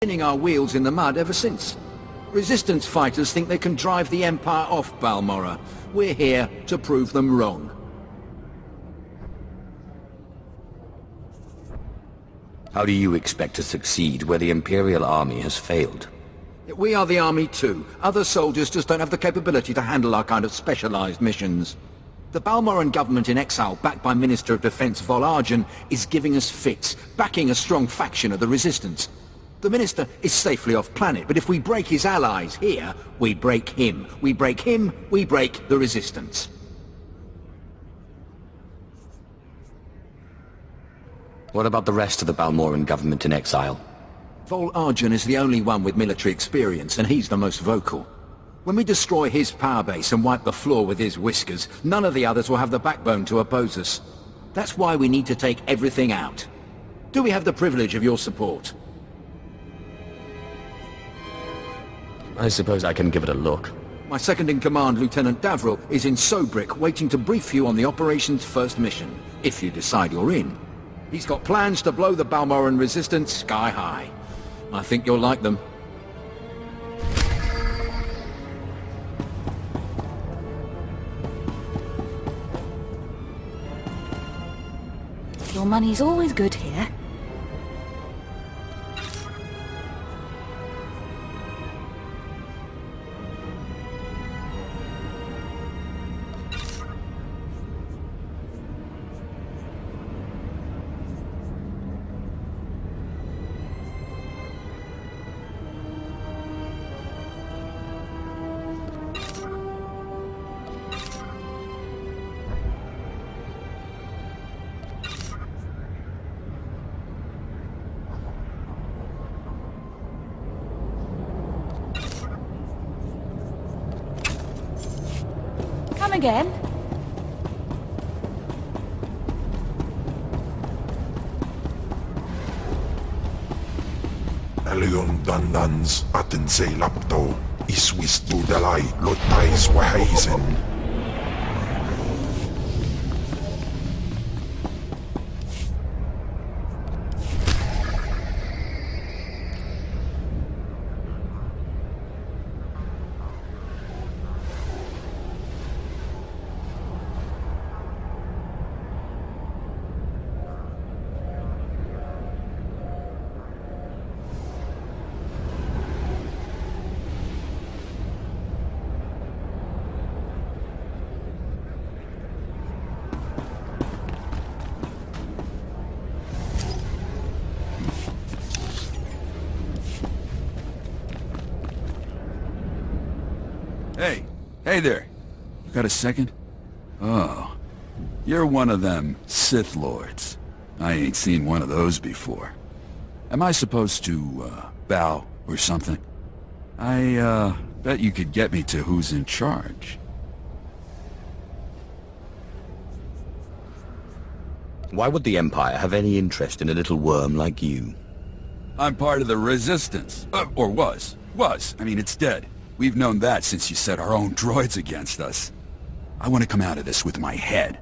spinning our wheels in the mud ever since. Resistance fighters think they can drive the Empire off Balmorra. We're here to prove them wrong. How do you expect to succeed where the Imperial Army has failed? We are the army too. Other soldiers just don't have the capability to handle our kind of specialized missions. The Balmorran government in exile, backed by Minister of Defense Vol'Arjan, is giving us fits, backing a strong faction of the Resistance. The Minister is safely off planet, but if we break his allies here, we break him. We break him, we break the Resistance. What about the rest of the Balmorran government in exile? Vol'Arjan is the only one with military experience, and he's the most vocal. When we destroy his power base and wipe the floor with his whiskers, none of the others will have the backbone to oppose us. That's why we need to take everything out. Do we have the privilege of your support? I suppose I can give it a look. My second-in-command, Lieutenant Davril, is in Sobrik, waiting to brief you on the operation's first mission, if you decide you're in. He's got plans to blow the Balmorran resistance sky high. I think you'll like them. Your money's always good here. Come again? Alyon dandans atin say lapto iswis tu dalay lotais wahaisen. Hey there. You got a second? Oh. You're one of them Sith Lords. I ain't seen one of those before. Am I supposed to, bow or something? I, bet you could get me to who's in charge. Why would the Empire have any interest in a little worm like you? I'm part of the Resistance. Or was. I mean, it's dead. We've known that since you set our own droids against us. I want to come out of this with my head.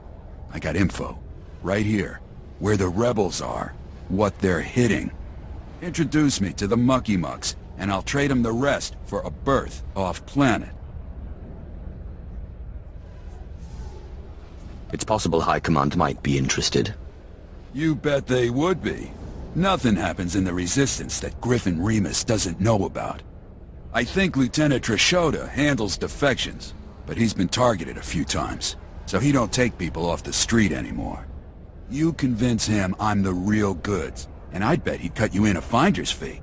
I got info. Right here. Where the rebels are. What they're hitting. Introduce me to the Mucky Mucks, and I'll trade them the rest for a berth off-planet. It's possible High Command might be interested. You bet they would be. Nothing happens in the Resistance that Griffin Remus doesn't know about. I think Lieutenant Trishota handles defections, but he's been targeted a few times, so he don't take people off the street anymore. You convince him I'm the real goods, and I'd bet he'd cut you in a finder's fee.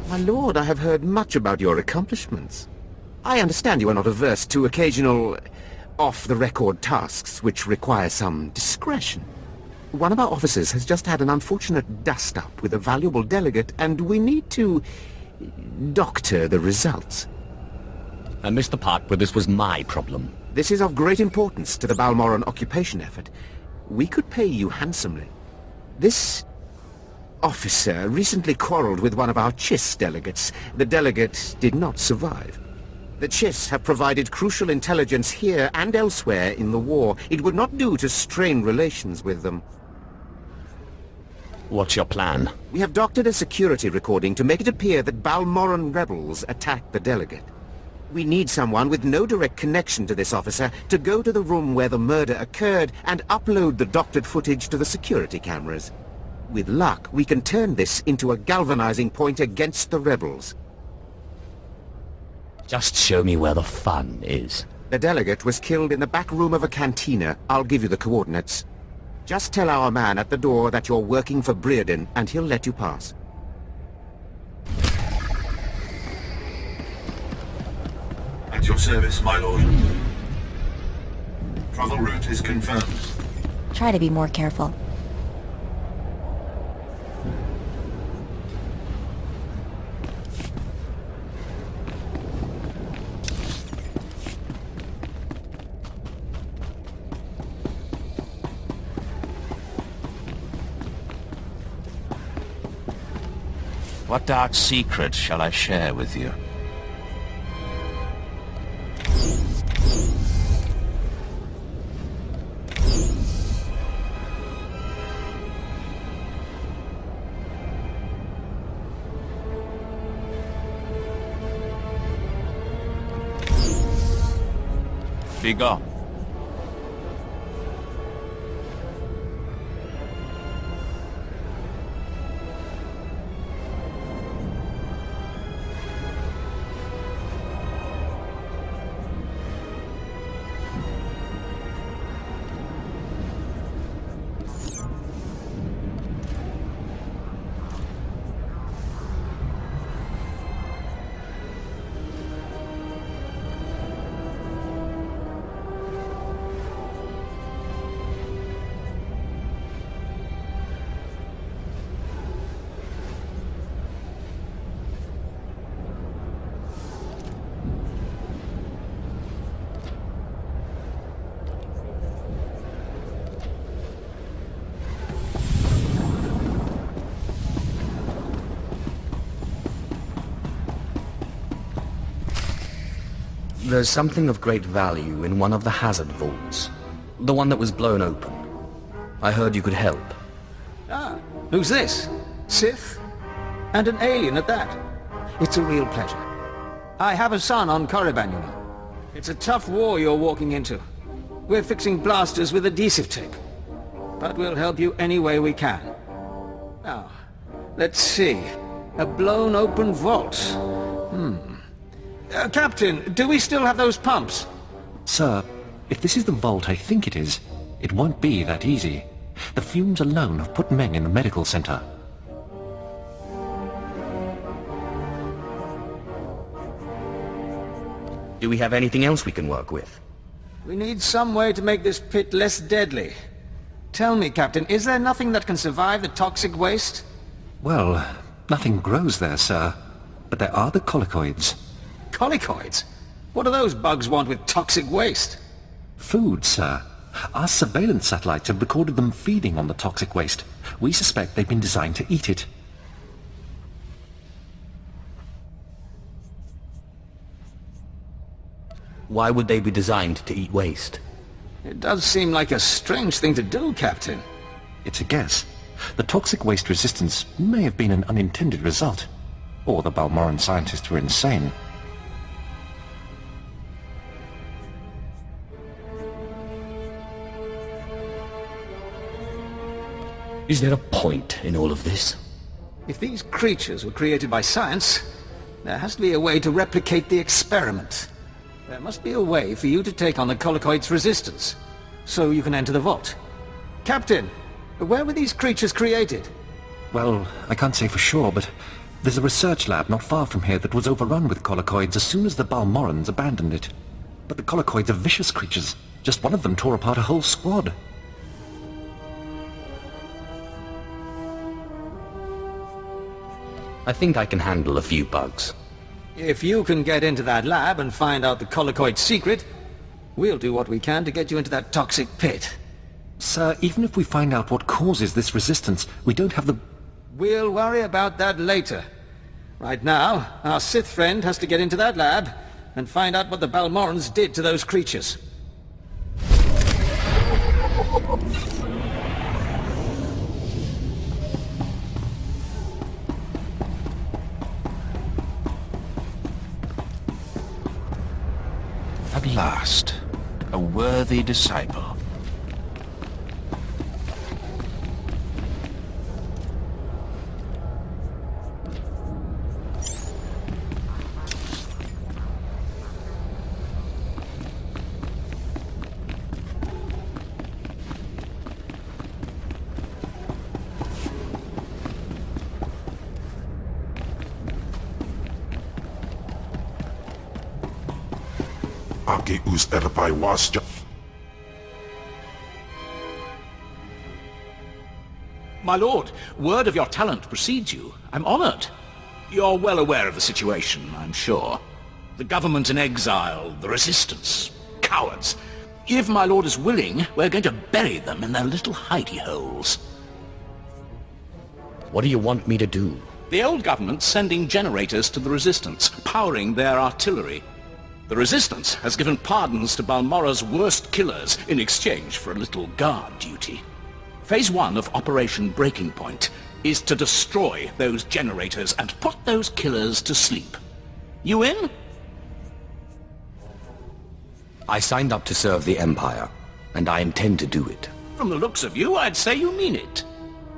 My lord, I have heard much about your accomplishments. I understand you are not averse to occasional, off-the-record tasks which require some discretion. One of our officers has just had an unfortunate dust-up with a valuable delegate, and we need to doctor the results. I missed the part where this was my problem. This is of great importance to the Balmoran occupation effort. We could pay you handsomely. This officer recently quarreled with one of our Chiss delegates. The delegate did not survive. The Chiss have provided crucial intelligence here and elsewhere in the war. It would not do to strain relations with them. What's your plan? We have doctored a security recording to make it appear that Balmoran rebels attacked the delegate. We need someone with no direct connection to this officer to go to the room where the murder occurred and upload the doctored footage to the security cameras. With luck, we can turn this into a galvanizing point against the rebels. Just show me where the fun is. The delegate was killed in the back room of a cantina. I'll give you the coordinates. Just tell our man at the door that you're working for Breredan, and he'll let you pass. At your service, my lord. Travel route is confirmed. Try to be more careful. What dark secret shall I share with you? Be gone. There's something of great value in one of the hazard vaults. The one that was blown open. I heard you could help. Ah, who's this? Sith? And an alien at that. It's a real pleasure. I have a son on Korriban, you know. It's a tough war you're walking into. We're fixing blasters with adhesive tape. But we'll help you any way we can. Now, let's see. A blown open vault. Captain, do we still have those pumps? Sir, if this is the vault I think it is, it won't be that easy. The fumes alone have put men in the medical center. Do we have anything else we can work with? We need some way to make this pit less deadly. Tell me, Captain, is there nothing that can survive the toxic waste? Well, nothing grows there, sir. But there are the colicoids. Colicoids? What do those bugs want with toxic waste? Food, sir. Our surveillance satellites have recorded them feeding on the toxic waste. We suspect they've been designed to eat it. Why would they be designed to eat waste? It does seem like a strange thing to do, Captain. It's a guess. The toxic waste resistance may have been an unintended result. Or the Balmoran scientists were insane. Is there a point in all of this? If these creatures were created by science, there has to be a way to replicate the experiment. There must be a way for you to take on the colicoid's resistance, so you can enter the vault. Captain, where were these creatures created? Well, I can't say for sure, but there's a research lab not far from here that was overrun with colicoids as soon as the Balmorans abandoned it. But the colicoids are vicious creatures. Just one of them tore apart a whole squad. I think I can handle a few bugs. If you can get into that lab and find out the Colicoid's secret, we'll do what we can to get you into that toxic pit. Sir, even if we find out what causes this resistance, we don't have the... We'll worry about that later. Right now, our Sith friend has to get into that lab and find out what the Balmorans did to those creatures. At last, a worthy disciple. Ake us erpai wasja. My lord, word of your talent precedes you. I'm honored. You're well aware of the situation, I'm sure. The government in exile, the resistance, cowards. If my lord is willing, we're going to bury them in their little hidey holes. What do you want me to do? The old government's sending generators to the resistance, powering their artillery. The resistance has given pardons to Balmora's worst killers in exchange for a little guard duty. Phase 1 of Operation Breaking Point is to destroy those generators and put those killers to sleep. You in? I signed up to serve the Empire, and I intend to do it. From the looks of you, I'd say you mean it.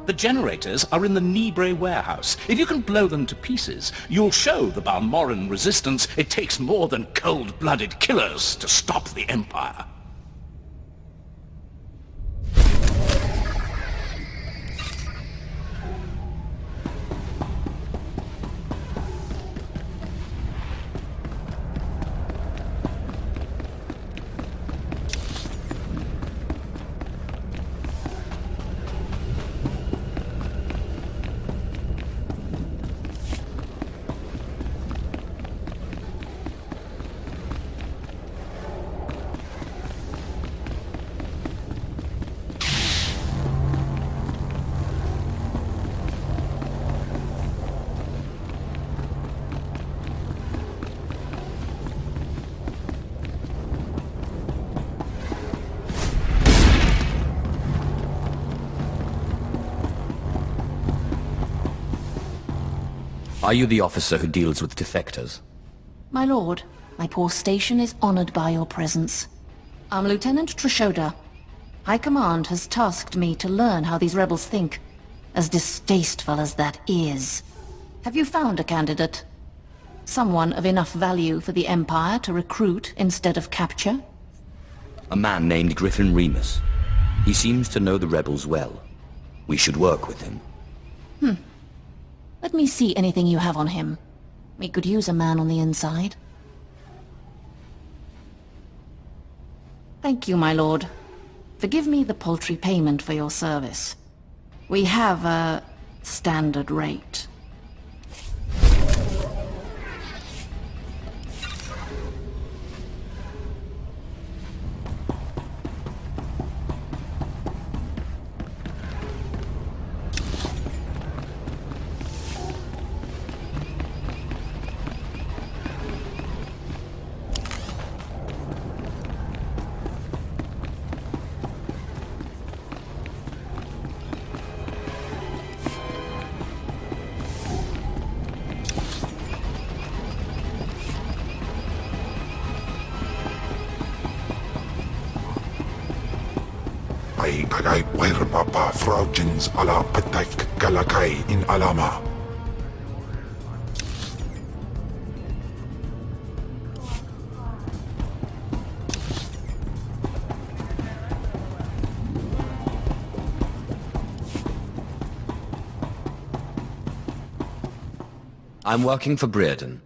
The generators are in the Nibre warehouse. If you can blow them to pieces, you'll show the Balmoran resistance it takes more than cold-blooded killers to stop the Empire. Are you the officer who deals with defectors? My lord, my poor station is honored by your presence. I'm Lieutenant Trishoda. High Command has tasked me to learn how these rebels think, as distasteful as that is. Have you found a candidate? Someone of enough value for the Empire to recruit instead of capture? A man named Griffin Remus. He seems to know the rebels well. We should work with him. Let me see anything you have on him. We could use a man on the inside. Thank you, my lord. Forgive me the paltry payment for your service. We have a standard rate. Ay kagay wair papa fraujins ala pataik galakay in alama. I'm working for Brereton.